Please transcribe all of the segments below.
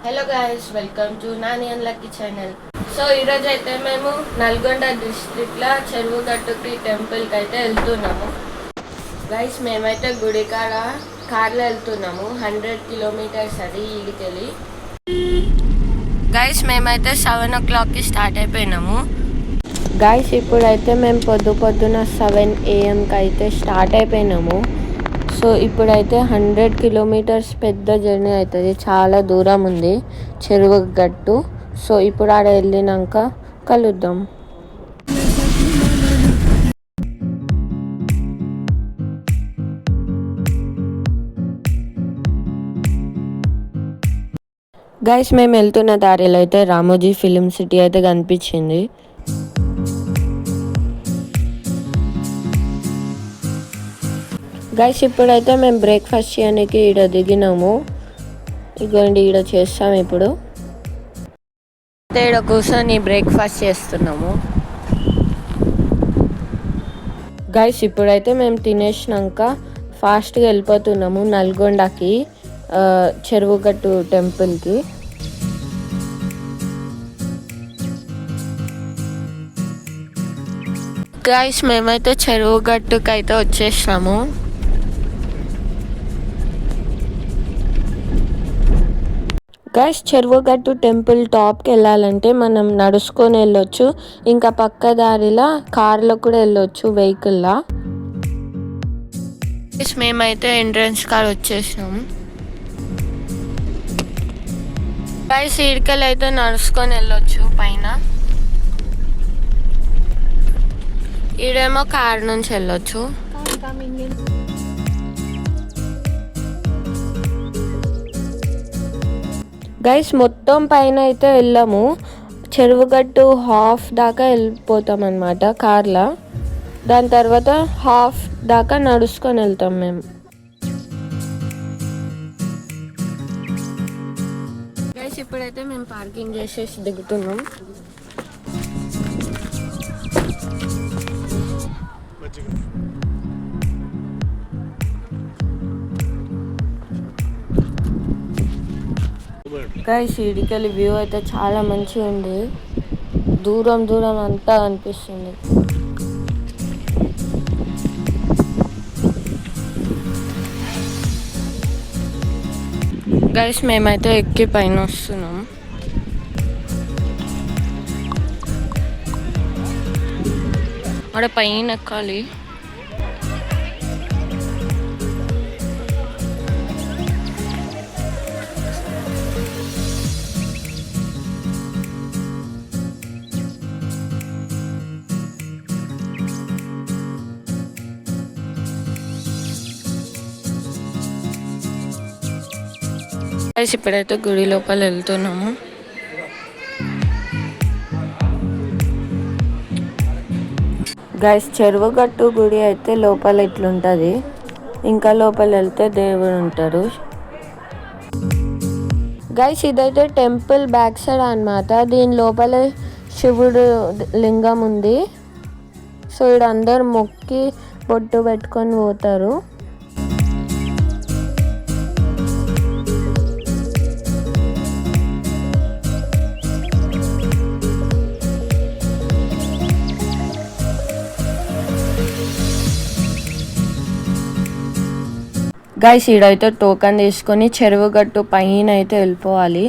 Hello guys, welcome to Nani and lucky channel. So ఈరోజు అయితే మేము నల్గొండ డిస్ట్రిక్ట్లో చెరువుగట్టుకి టెంపుల్కి అయితే వెళ్తున్నాము. గైస్ మేమైతే గుడి కాడ కార్లో వెళ్తున్నాము. 100 కిలోమీటర్స్ అది ఈడికెళ్ళి. గైస్ మేమైతే 7 o'clockకి స్టార్ట్ అయిపోయినాము. గైస్ ఇప్పుడైతే మేము పొద్దున 7 AM అయితే స్టార్ట్ అయిపోయినాము. సో ఇప్పుడైతే 100 కిలోమీటర్స్ పెద్ద జర్నీ అవుతుంది. చాలా దూరం ఉంది చెరువు గట్టు. సో ఇప్పుడు ఆడ వెళ్ళినాక కలుద్దాం. గైస్ మేము వెళ్తున్న దారిలో అయితే రామోజీ ఫిలిం సిటీ అయితే కనిపించింది. గైస్ ఇప్పుడైతే మేము బ్రేక్ఫాస్ట్ చేయడానికి ఈడ దిగినాము. ఇగోండి ఈడ చేస్తాం. ఇప్పుడు ఈడ కూర్చొని బ్రేక్ఫాస్ట్ చేస్తున్నాము. గైస్ ఇప్పుడైతే మేము తినేసినాక ఫాస్ట్గా వెళ్ళిపోతున్నాము నల్గొండకి, చెరువుగట్టు టెంపుల్కి. గైస్ మేమైతే చెరువుగట్టుకి అయితే వచ్చేసినాము. గైస్ చెరువుగట్టు టెంపుల్ టాప్కి వెళ్ళాలంటే మనం నడుచుకొని వెళ్ళొచ్చు, ఇంకా పక్క దారిలో కార్లో కూడా వెళ్ళొచ్చు, వెహికల్లా. మేమైతే ఎంట్రన్స్ కార్ వచ్చేసినాము. గైస్ ఈడికెళ్ళి అయితే నడుచుకొని వెళ్ళొచ్చు పైన. ఈడేమో కార్ నుంచి వెళ్ళొచ్చు. గైస్ మొత్తం పైన అయితే వెళ్ళాము. చెరువుగట్టు హాఫ్ దాకా వెళ్ళిపోతాం అన్నమాట కార్లో. దాని తర్వాత హాఫ్ దాకా నడుచుకొని వెళ్తాం మేము. గైస్ ఇప్పుడైతే మేము పార్కింగ్ చేసేసి దిగుతున్నాం. గైస్ ఈడికెళ్ళి వ్యూ అయితే చాలా మంచిగా ఉంది. దూరం దూరం అంతా అనిపిస్తుంది. గైస్ మేమైతే ఎక్కి పైన వస్తున్నాం. అక్కడ పైన ఎక్కాలి. గైస్ ఇప్పుడైతే గుడి లోపల వెళ్తున్నాము. గైస్ చెరువుగట్టు గుడి అయితే లోపల ఇట్లుంటుంది. ఇంకా లోపల వెళ్తే దేవుడు ఉంటారు. గైస్ ఇదైతే టెంపుల్ బ్యాక్ సైడ్ అన్నమాట. దీని లోపల శివుడు లింగం ఉంది. సో ఇక్కడ అందరు మొక్కి బొట్టు పెట్టుకొని పోతారు. గైస్ ఈడైతే టోకన్ తీసుకొని చెరువుగట్టు పైన అయితే వెళ్ళిపోవాలి.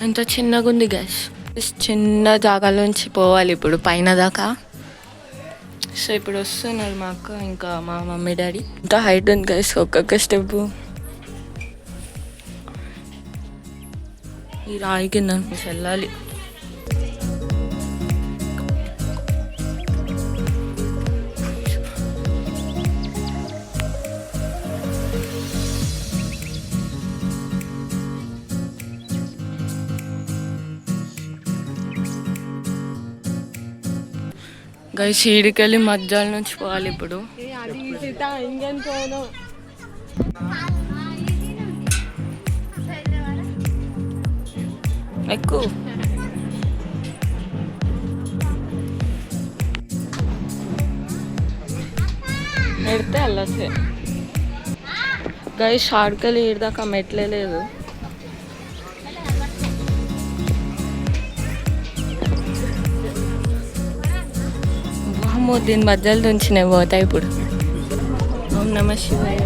ఎంత చిన్నగా ఉంది గైస్. చిన్న జాగాలోంచి పోవాలి ఇప్పుడు పైన దాకా. సో ఇప్పుడు వస్తున్నారు మా అక్క ఇంకా మా మమ్మీ డాడీ. ఇంత హైట్ ఉంది గైస్ ఒక్కొక్క స్టెప్. ఈ రాయి కింద వెళ్ళాలి. గైస్ ఈడికెళ్ళి మధ్యాహ్నం నుంచి పోవాలి ఇప్పుడు. ఎక్కువ ఎడితే వెళ్ళచ్చు గైస్. షార్ట్కెళ్ళి ఈడదాకా మెట్లే లేదు. వామ్మో, దీని మధ్యలో నుంచి నేను పోతాయి ఇప్పుడు. ఓం నమ శివాయ.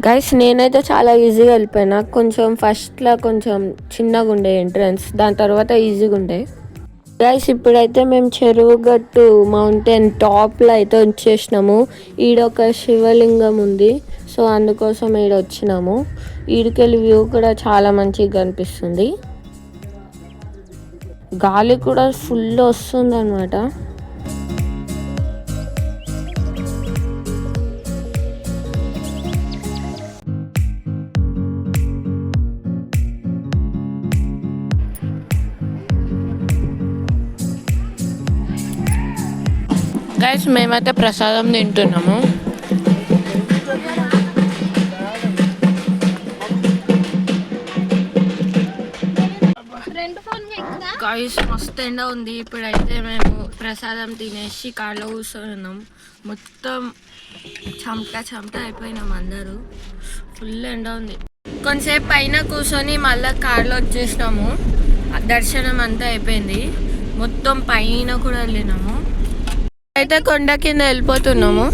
గైస్ నేనైతే చాలా ఈజీగా వెళ్ళిపోయినా. కొంచెం ఫస్ట్లో కొంచెం చిన్నగా ఉండే ఎంట్రన్స్, దాని తర్వాత ఈజీగా ఉండే. గైస్ ఇప్పుడైతే మేము చెరువు గట్టు మౌంటైన్ టాప్లో అయితే వచ్చేసినాము. ఈడొక శివలింగం ఉంది, సో అందుకోసం ఈడ వచ్చినాము. ఈడికెళ్ళి వ్యూ కూడా చాలా మంచిగా కనిపిస్తుంది. గాలి కూడా ఫుల్ వస్తుంది అనమాట. గైస్ మేమైతే ప్రసాదం తింటున్నాము. గైస్ మస్తు ఎండ ఉంది. ఇప్పుడైతే మేము ప్రసాదం తినేసి కార్లో కూర్చొని మొత్తం చెమట అయిపోయినాం అందరూ. ఫుల్ ఎండ ఉంది. కొంతసేపు పైన కూర్చొని మళ్ళీ కార్లో వచ్చేసినాము. దర్శనం అంతా అయిపోయింది. మొత్తం పైన కూడా వెళ్ళినాము. అయితే కొండ కింద వెళ్ళిపోతున్నాము.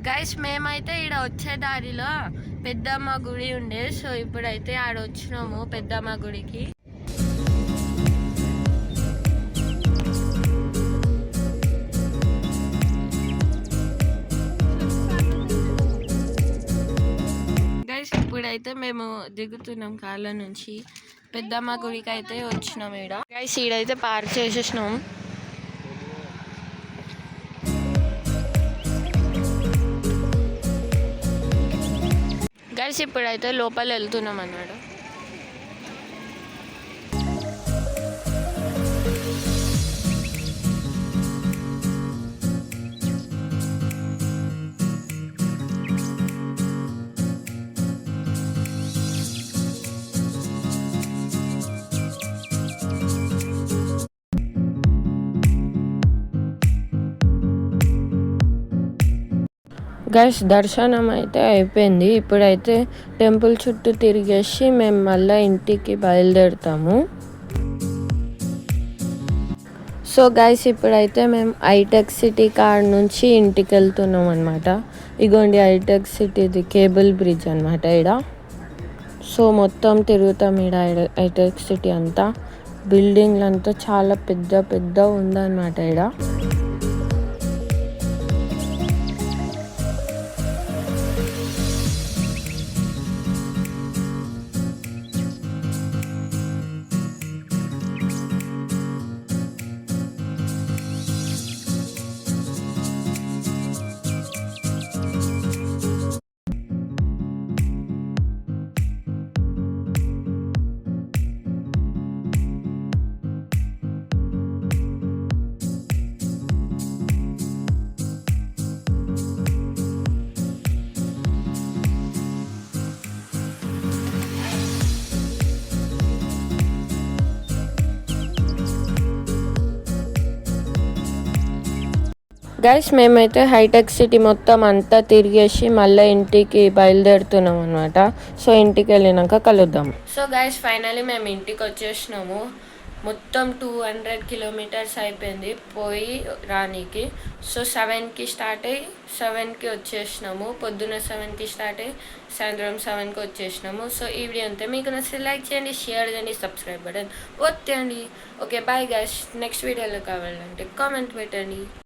గైస్ మేమైతే ఇక్కడ వచ్చే దారిలో పెద్దమ్మ గుడి ఉండే, సో ఇప్పుడైతే ఆడ వచ్చినాము పెద్దమ్మ గుడికి. గైస్ ఇప్పుడైతే మేము దిగుతున్నాం కార్ల నుంచి. పెద్దమ్మ గుడికి అయితే వచ్చినాం. ఈడ గైస్ ఈడైతే పార్క్ చేసేసినాం. గైస్ ఇప్పుడైతే లోపల వెళ్తున్నాం అన్నాడు. గైస్ దర్శనం అయితే అయిపోయింది. ఇప్పుడైతే టెంపుల్ చుట్టూ తిరిగేసి మేము మళ్ళీ ఇంటికి బయలుదేరుతాము. సో గైస్ ఇప్పుడైతే మేము హైటెక్ సిటీ కాడ నుంచి ఇంటికి వెళ్తున్నాం అనమాట. ఇగోండి హైటెక్ సిటీది కేబుల్ బ్రిడ్జ్ అనమాట ఈడ. సో మొత్తం తిరుగుతాం ఈడ హైటెక్ సిటీ అంతా. బిల్డింగ్లు అంతా చాలా పెద్ద పెద్ద ఉందన్నమాట ఈడ. గైస్ మేమైతే హైటెక్ సిటీ మొత్తం అంతా తిరిగేసి మళ్ళీ ఇంటికి బయలుదేరుతున్నాం అనమాట. సో ఇంటికి వెళ్ళినాక కలుద్దాం. సో గైస్ ఫైనలీ మేము ఇంటికి వచ్చేసినాము. మొత్తం 200 కిలోమీటర్స్ అయిపోయింది పోయి రానికి. సో 7కి స్టార్ట్ అయ్యి 7కి వచ్చేసినాము. పొద్దున్న 7కి స్టార్ట్ అయ్యి సాయంత్రం 7కి వచ్చేసినాము. సో ఈ వీడియో అంతే. మీకు నచ్చితే లైక్ చేయండి, షేర్ చేయండి, సబ్స్క్రైబ్ బటన్ ఒత్తండి. Okay bye guys. నెక్స్ట్ వీడియోలో కావాలంటే కామెంట్ పెట్టండి.